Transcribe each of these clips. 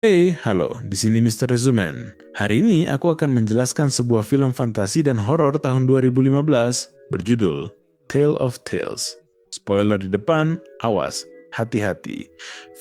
Hey, halo, di sini Mr. Resumen. Hari ini aku akan menjelaskan sebuah film fantasi dan horor tahun 2015 berjudul Tale of Tales. Spoiler di depan, awas, hati-hati.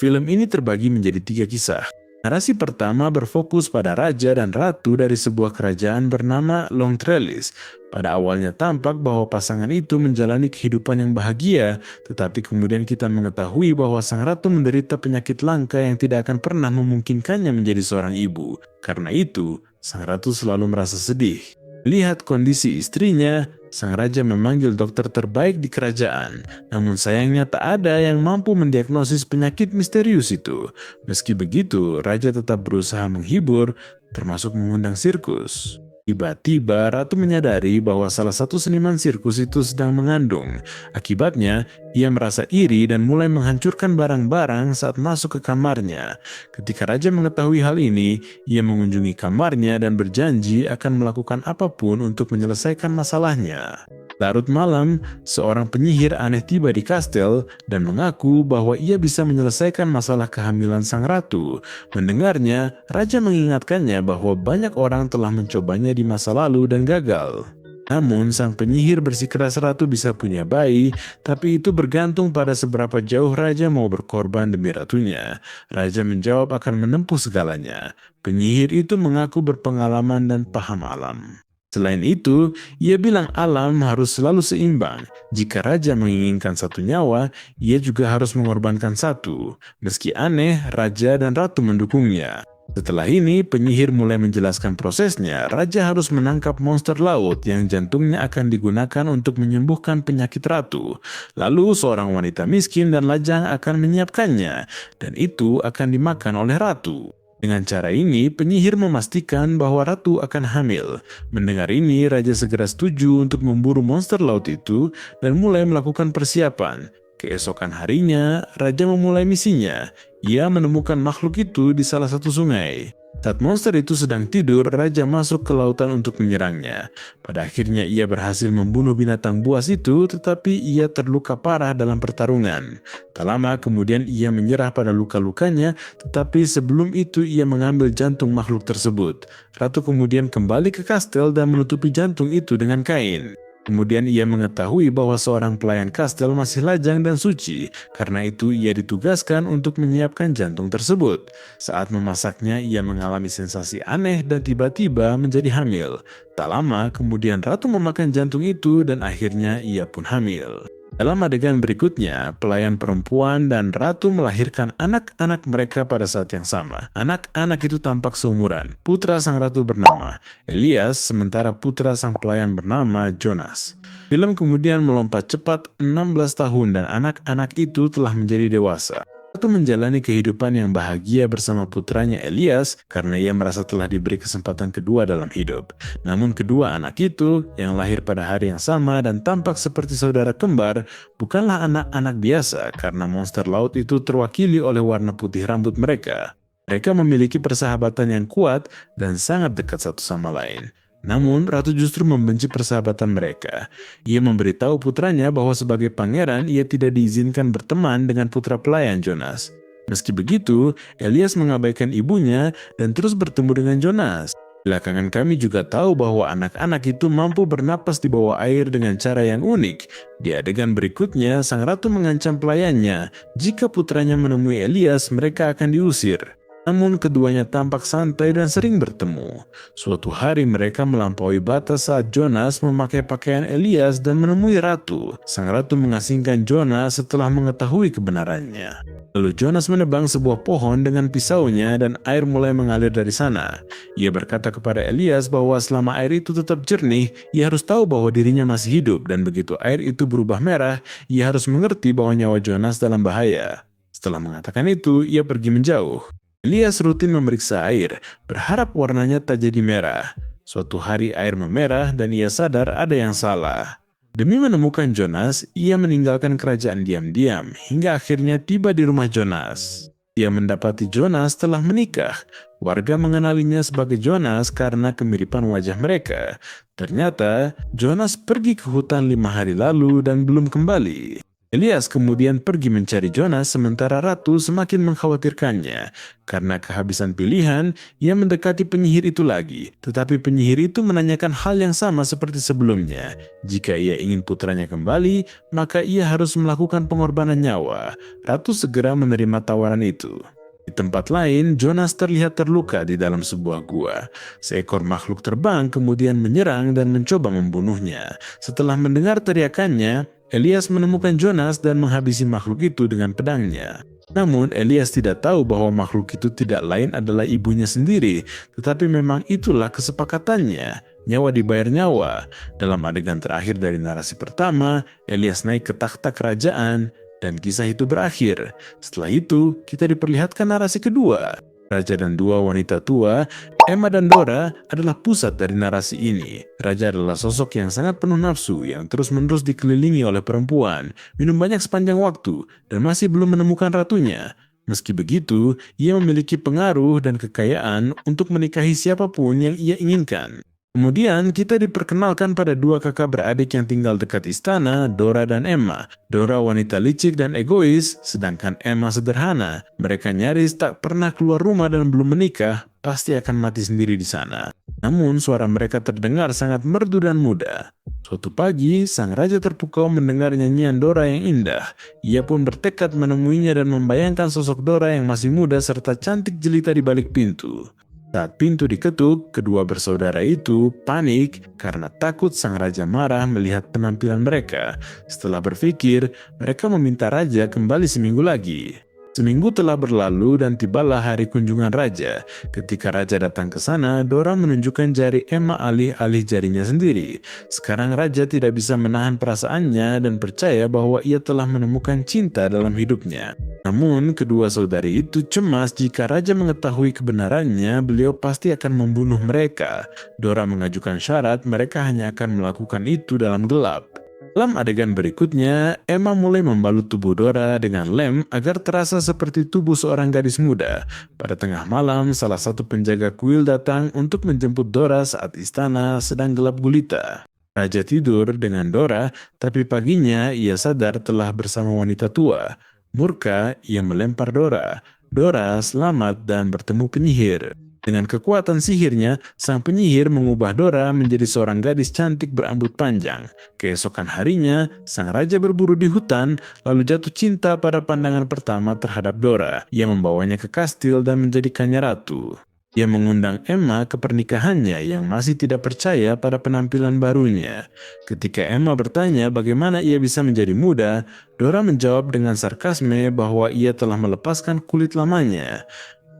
Film ini terbagi menjadi 3 kisah. Narasi pertama berfokus pada raja dan ratu dari sebuah kerajaan bernama Long Trellis. Pada awalnya tampak bahwa pasangan itu menjalani kehidupan yang bahagia, tetapi kemudian kita mengetahui bahwa sang ratu menderita penyakit langka yang tidak akan pernah memungkinkannya menjadi seorang ibu. Karena itu, sang ratu selalu merasa sedih. Lihat kondisi istrinya, sang raja memanggil dokter terbaik di kerajaan. Namun sayangnya tak ada yang mampu mendiagnosis penyakit misterius itu. Meski begitu, raja tetap berusaha menghibur, termasuk mengundang sirkus. Tiba-tiba Ratu menyadari bahwa salah satu seniman sirkus itu sedang mengandung. Akibatnya, ia merasa iri dan mulai menghancurkan barang-barang saat masuk ke kamarnya. Ketika Raja mengetahui hal ini, ia mengunjungi kamarnya dan berjanji akan melakukan apapun untuk menyelesaikan masalahnya. Larut malam, seorang penyihir aneh tiba di kastel dan mengaku bahwa ia bisa menyelesaikan masalah kehamilan sang ratu. Mendengarnya, Raja mengingatkannya bahwa banyak orang telah mencobanya di masa lalu dan gagal. Namun, sang penyihir bersikeras ratu bisa punya bayi, tapi itu bergantung pada seberapa jauh Raja mau berkorban demi ratunya. Raja menjawab akan menempuh segalanya. Penyihir itu mengaku berpengalaman dan paham alam. Selain itu, ia bilang alam harus selalu seimbang. Jika raja menginginkan satu nyawa, ia juga harus mengorbankan satu. Meski aneh, raja dan ratu mendukungnya. Setelah ini, penyihir mulai menjelaskan prosesnya. Raja harus menangkap monster laut yang jantungnya akan digunakan untuk menyembuhkan penyakit ratu. Lalu, seorang wanita miskin dan lajang akan menyiapkannya, dan itu akan dimakan oleh ratu. Dengan cara ini, penyihir memastikan bahwa ratu akan hamil. Mendengar ini, raja segera setuju untuk memburu monster laut itu dan mulai melakukan persiapan. Keesokan harinya, raja memulai misinya. Ia menemukan makhluk itu di salah satu sungai. Saat monster itu sedang tidur, raja masuk ke lautan untuk menyerangnya. Pada akhirnya ia berhasil membunuh binatang buas itu, tetapi ia terluka parah dalam pertarungan. Tak lama kemudian ia menyerah pada luka-lukanya, tetapi sebelum itu ia mengambil jantung makhluk tersebut. Ratu kemudian kembali ke kastel dan menutupi jantung itu dengan kain. Kemudian ia mengetahui bahwa seorang pelayan kastel masih lajang dan suci, karena itu ia ditugaskan untuk menyiapkan jantung tersebut. Saat memasaknya ia mengalami sensasi aneh dan tiba-tiba menjadi hamil. Tak lama kemudian ratu memakan jantung itu dan akhirnya ia pun hamil. Dalam adegan berikutnya, pelayan perempuan dan ratu melahirkan anak-anak mereka pada saat yang sama. Anak-anak itu tampak seumuran. Putra sang ratu bernama Elias, sementara putra sang pelayan bernama Jonas. Film kemudian melompat cepat 16 tahun dan anak-anak itu telah menjadi dewasa. Ratu menjalani kehidupan yang bahagia bersama putranya Elias karena ia merasa telah diberi kesempatan kedua dalam hidup. Namun kedua anak itu, yang lahir pada hari yang sama dan tampak seperti saudara kembar, bukanlah anak-anak biasa karena monster laut itu terwakili oleh warna putih rambut mereka. Mereka memiliki persahabatan yang kuat dan sangat dekat satu sama lain. Namun, ratu justru membenci persahabatan mereka. Ia memberitahu putranya bahwa sebagai pangeran ia tidak diizinkan berteman dengan putra pelayan Jonas. Meski begitu, Elias mengabaikan ibunya dan terus bertemu dengan Jonas. Belakangan kami juga tahu bahwa anak-anak itu mampu bernapas di bawah air dengan cara yang unik. Di adegan berikutnya, sang ratu mengancam pelayannya. Jika putranya menemui Elias, mereka akan diusir. Namun keduanya tampak santai dan sering bertemu. Suatu hari mereka melampaui batas saat Jonas memakai pakaian Elias dan menemui ratu. Sang ratu mengasingkan Jonas setelah mengetahui kebenarannya. Lalu Jonas menebang sebuah pohon dengan pisaunya dan air mulai mengalir dari sana. Ia berkata kepada Elias bahwa selama air itu tetap jernih, ia harus tahu bahwa dirinya masih hidup dan begitu air itu berubah merah, ia harus mengerti bahwa nyawa Jonas dalam bahaya. Setelah mengatakan itu, ia pergi menjauh. Elias rutin memeriksa air, berharap warnanya tak jadi merah. Suatu hari air memerah dan ia sadar ada yang salah. Demi menemukan Jonas, ia meninggalkan kerajaan diam-diam hingga akhirnya tiba di rumah Jonas. Ia mendapati Jonas telah menikah. Warga mengenalinya sebagai Jonas karena kemiripan wajah mereka. Ternyata, Jonas pergi ke hutan 5 hari lalu dan belum kembali. Elias kemudian pergi mencari Jonas sementara ratu semakin mengkhawatirkannya. Karena kehabisan pilihan, ia mendekati penyihir itu lagi. Tetapi penyihir itu menanyakan hal yang sama seperti sebelumnya. Jika ia ingin putranya kembali, maka ia harus melakukan pengorbanan nyawa. Ratu segera menerima tawaran itu. Di tempat lain, Jonas terlihat terluka di dalam sebuah gua. Seekor makhluk terbang kemudian menyerang dan mencoba membunuhnya. Setelah mendengar teriakannya, Elias menemukan Jonas dan menghabisi makhluk itu dengan pedangnya. Namun, Elias tidak tahu bahwa makhluk itu tidak lain adalah ibunya sendiri, tetapi memang itulah kesepakatannya. Nyawa dibayar nyawa. Dalam adegan terakhir dari narasi pertama, Elias naik ke takhta kerajaan, dan kisah itu berakhir. Setelah itu, kita diperlihatkan narasi kedua. Raja dan dua wanita tua, Emma dan Dora, adalah pusat dari narasi ini. Raja adalah sosok yang sangat penuh nafsu, yang terus-menerus dikelilingi oleh perempuan, minum banyak sepanjang waktu, dan masih belum menemukan ratunya. Meski begitu, ia memiliki pengaruh dan kekayaan untuk menikahi siapapun yang ia inginkan. Kemudian kita diperkenalkan pada dua kakak beradik yang tinggal dekat istana, Dora dan Emma. Dora wanita licik dan egois, sedangkan Emma sederhana. Mereka nyaris tak pernah keluar rumah dan belum menikah, pasti akan mati sendiri di sana. Namun suara mereka terdengar sangat merdu dan muda. Suatu pagi, sang raja terpukau mendengar nyanyian Dora yang indah. Ia pun bertekad menemuinya dan membayangkan sosok Dora yang masih muda serta cantik jelita di balik pintu. Saat pintu diketuk, kedua bersaudara itu panik karena takut sang raja marah melihat penampilan mereka. Setelah berpikir, mereka meminta raja kembali seminggu lagi. Seminggu telah berlalu dan tibalah hari kunjungan raja. Ketika raja datang ke sana, Dora menunjukkan jari Emma alih-alih jarinya sendiri. Sekarang raja tidak bisa menahan perasaannya dan percaya bahwa ia telah menemukan cinta dalam hidupnya. Namun, kedua saudari itu cemas jika raja mengetahui kebenarannya, beliau pasti akan membunuh mereka. Dora mengajukan syarat mereka hanya akan melakukan itu dalam gelap. Dalam adegan berikutnya, Emma mulai membalut tubuh Dora dengan lem agar terasa seperti tubuh seorang gadis muda. Pada tengah malam, salah satu penjaga kuil datang untuk menjemput Dora saat istana sedang gelap gulita. Raja tidur dengan Dora, tapi paginya ia sadar telah bersama wanita tua. Murka, ia melempar Dora. Dora selamat dan bertemu penyihir. Dengan kekuatan sihirnya, sang penyihir mengubah Dora menjadi seorang gadis cantik berambut panjang. Keesokan harinya, sang raja berburu di hutan, lalu jatuh cinta pada pandangan pertama terhadap Dora. Ia membawanya ke kastil dan menjadikannya ratu. Ia mengundang Emma ke pernikahannya yang masih tidak percaya pada penampilan barunya. Ketika Emma bertanya bagaimana ia bisa menjadi muda, Dora menjawab dengan sarkasme bahwa ia telah melepaskan kulit lamanya.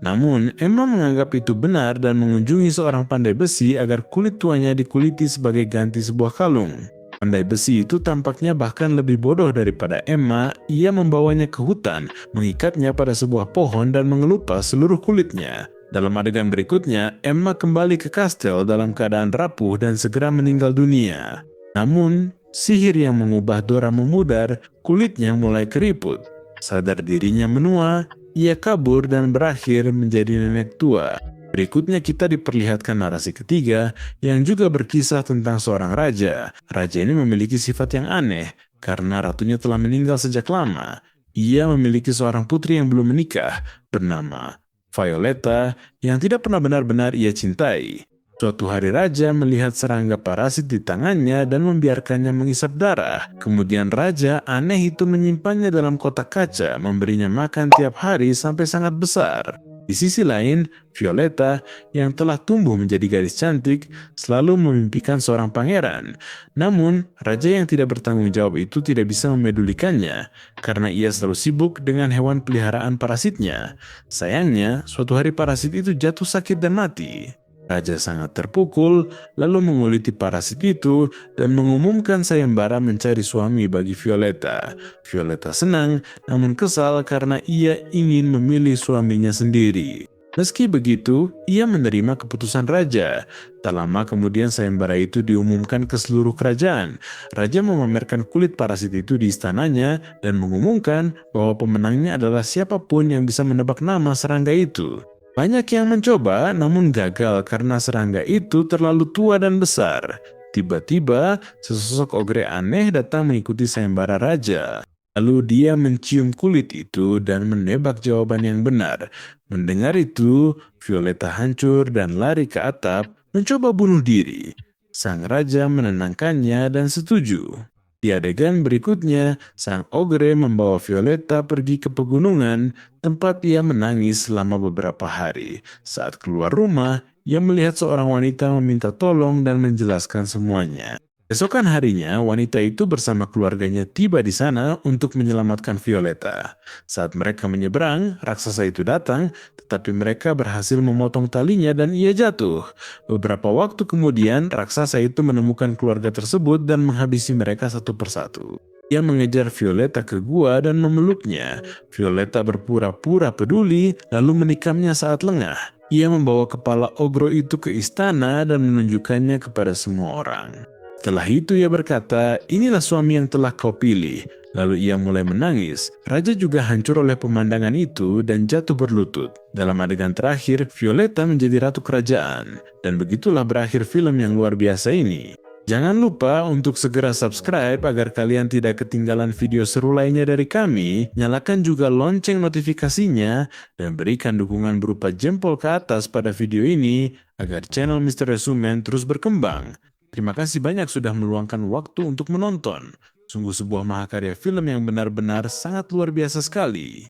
Namun, Emma menganggap itu benar dan mengunjungi seorang pandai besi agar kulit tuanya dikuliti sebagai ganti sebuah kalung. Pandai besi itu tampaknya bahkan lebih bodoh daripada Emma. Ia membawanya ke hutan, mengikatnya pada sebuah pohon dan mengelupas seluruh kulitnya. Dalam adegan berikutnya, Emma kembali ke kastel dalam keadaan rapuh dan segera meninggal dunia. Namun, sihir yang mengubah Dora memudar, kulitnya mulai keriput. Sadar dirinya menua, ia kabur dan berakhir menjadi nenek tua. Berikutnya kita diperlihatkan narasi ketiga yang juga berkisah tentang seorang raja. Raja ini memiliki sifat yang aneh karena ratunya telah meninggal sejak lama. Ia memiliki seorang putri yang belum menikah bernama Violeta yang tidak pernah benar-benar ia cintai. Suatu hari raja melihat serangga parasit di tangannya dan membiarkannya mengisap darah. Kemudian raja aneh itu menyimpannya dalam kotak kaca, memberinya makan tiap hari sampai sangat besar. Di sisi lain, Violeta yang telah tumbuh menjadi gadis cantik selalu memimpikan seorang pangeran. Namun, raja yang tidak bertanggung jawab itu tidak bisa memedulikannya karena ia selalu sibuk dengan hewan peliharaan parasitnya. Sayangnya, suatu hari parasit itu jatuh sakit dan mati. Raja sangat terpukul, lalu menguliti parasit itu dan mengumumkan sayembara mencari suami bagi Violeta. Violeta senang, namun kesal karena ia ingin memilih suaminya sendiri. Meski begitu, ia menerima keputusan raja. Tak lama kemudian sayembara itu diumumkan ke seluruh kerajaan. Raja memamerkan kulit parasit itu di istananya dan mengumumkan bahwa pemenangnya adalah siapapun yang bisa menebak nama serangga itu. Banyak yang mencoba namun gagal karena serangga itu terlalu tua dan besar. Tiba-tiba, sesosok ogre aneh datang mengikuti sayembara raja. Lalu dia mencium kulit itu dan menebak jawaban yang benar. Mendengar itu, Violetta hancur dan lari ke atap, mencoba bunuh diri. Sang raja menenangkannya dan setuju. Di adegan berikutnya, sang ogre membawa Violetta pergi ke pegunungan, tempat ia menangis selama beberapa hari. Saat keluar rumah, ia melihat seorang wanita meminta tolong dan menjelaskan semuanya. Esokan harinya, wanita itu bersama keluarganya tiba di sana untuk menyelamatkan Violetta. Saat mereka menyeberang, raksasa itu datang, tetapi mereka berhasil memotong talinya dan ia jatuh. Beberapa waktu kemudian, raksasa itu menemukan keluarga tersebut dan menghabisi mereka satu persatu. Ia mengejar Violetta ke gua dan memeluknya. Violetta berpura-pura peduli, lalu menikamnya saat lengah. Ia membawa kepala ogro itu ke istana dan menunjukkannya kepada semua orang. Setelah itu ia berkata, inilah suami yang telah kau pilih. Lalu ia mulai menangis. Raja juga hancur oleh pemandangan itu dan jatuh berlutut. Dalam adegan terakhir, Violetta menjadi ratu kerajaan. Dan begitulah berakhir film yang luar biasa ini. Jangan lupa untuk segera subscribe agar kalian tidak ketinggalan video seru lainnya dari kami. Nyalakan juga lonceng notifikasinya dan berikan dukungan berupa jempol ke atas pada video ini agar channel Mr. Resumen terus berkembang. Terima kasih banyak sudah meluangkan waktu untuk menonton. Sungguh sebuah mahakarya film yang benar-benar sangat luar biasa sekali.